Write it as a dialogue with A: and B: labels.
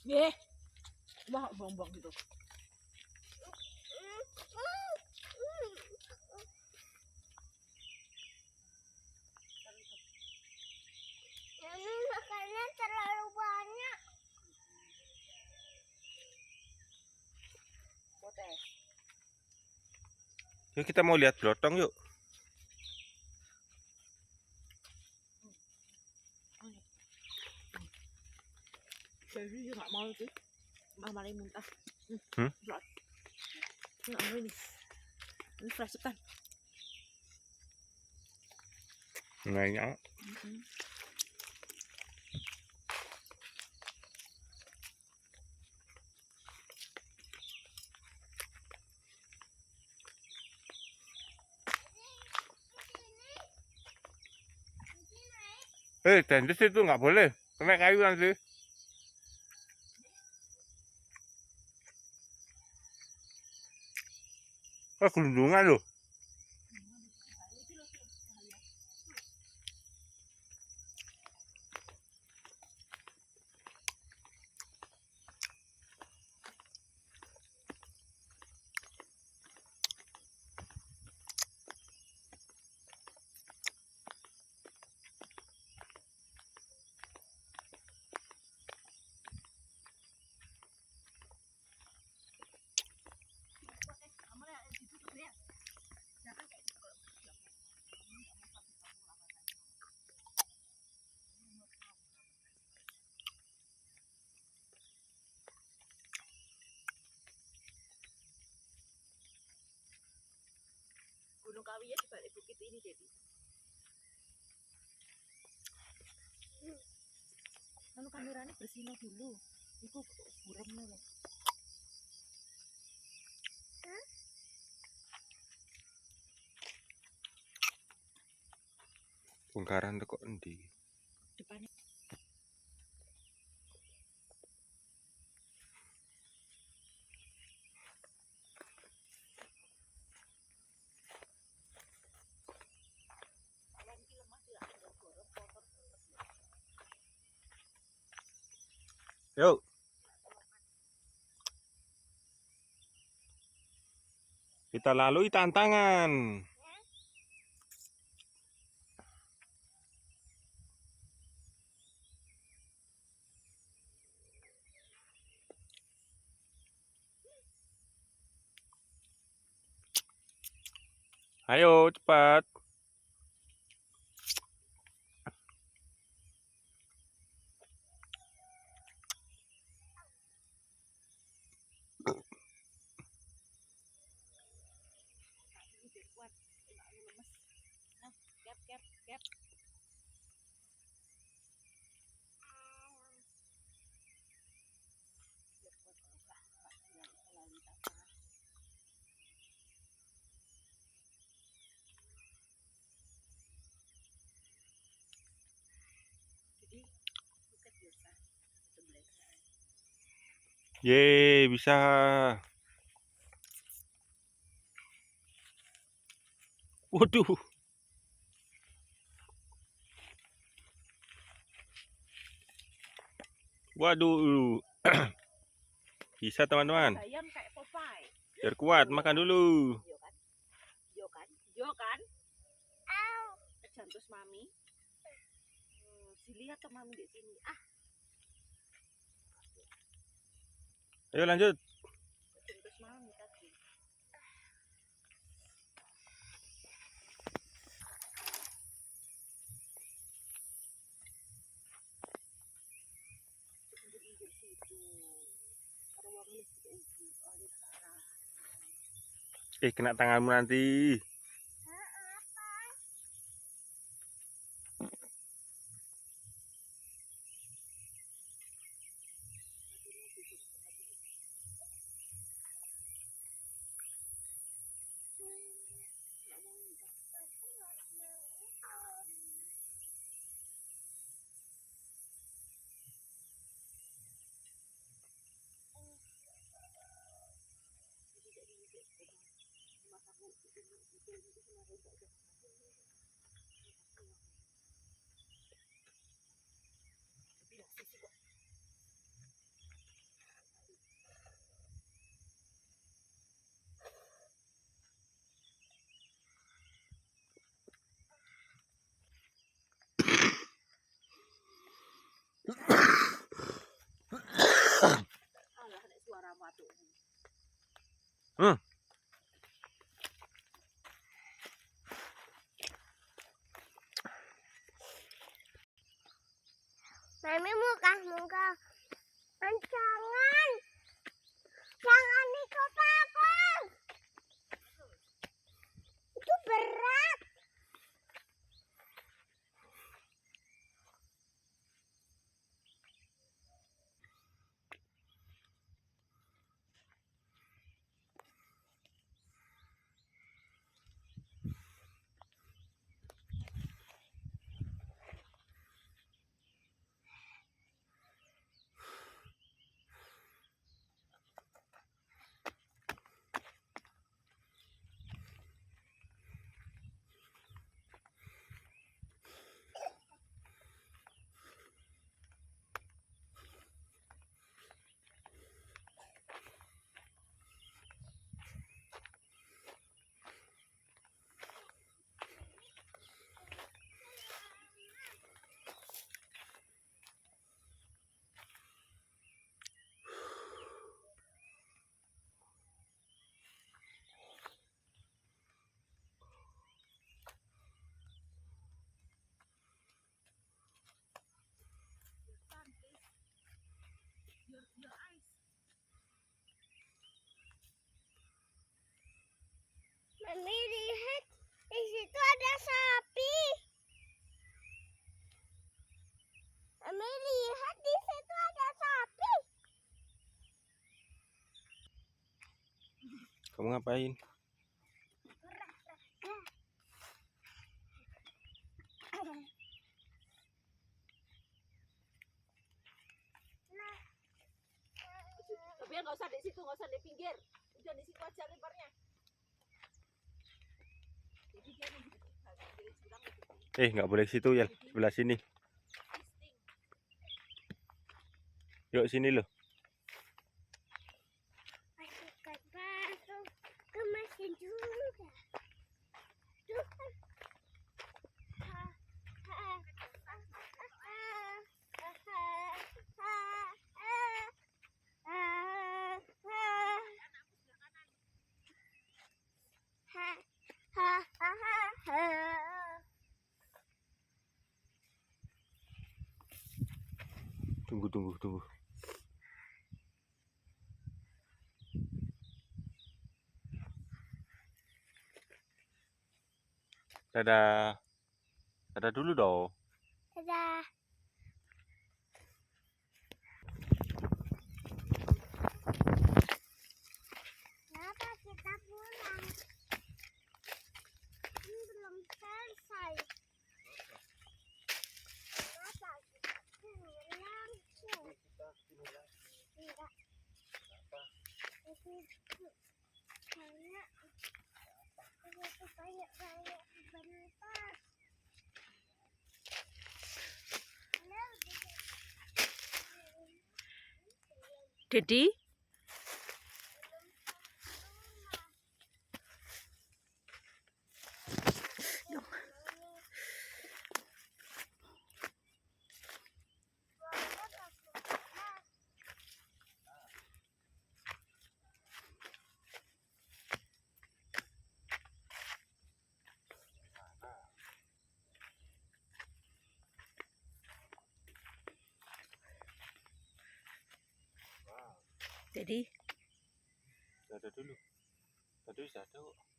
A: Ye, wah buang-buang gitu.
B: Ini makannya terlalu banyak.
A: Potes.
C: Yuk kita mau lihat blotong yuk.
A: Jadi nggak mau itu. Mama muntah.
C: Hmm?
A: Nggak mau ini. Ini fresh kan?
C: Nggak. Dendis itu nggak boleh. Kena kayu nanti. Gelundungan loh.
A: Gunung Kawi ya di balik bukit ini jadi. Lalu kameranya bersihnya dulu. Itu buramnya loh.
C: Bongkaran tuh kok endi?
A: Depannya.
C: Yuk. Kita lalui tantangan. Ayo cepat.
A: Gap. Jadi look at your side. The black side.
C: Yeay, bisa. Waduh. Waduh. Bisa teman-teman.
A: Ayam kayak Popeye.
C: Biar kuat, makan dulu.
A: Jo kan? Jantus mami. Dilihat ke mami di sini.
C: Ayo lanjut.
A: Jantus mami tadi.
C: Kena tanganmu nanti.
A: Alah, ada suara batuk.
B: Mami muka. Jangan. Jangan ikut aku. Itu berat.
A: Your eyes.
B: Mami lihat, di situ ada sapi. Mami lihat, di situ ada sapi.
C: Kamu ngapain?
A: Tapi nggak usah di situ, nggak usah di pinggir. Udah di situ aja lebarnya. Jadi dia mau jadi jurang gitu.
C: Nggak boleh ke situ ya, sebelah sini. Yuk sini loh.
B: Masukkan masuk ke mesin juga. Tuh kan.
C: Tunggu. Dadah. Dadah dulu dong.
B: Dadah. Kenapa kita pulang? Ini belum selesai. Kenapa kita pulang? Enggak. Itu karena itu banyak bentar.
A: Dedi? Jadi
C: Dadah dulu. Dadah.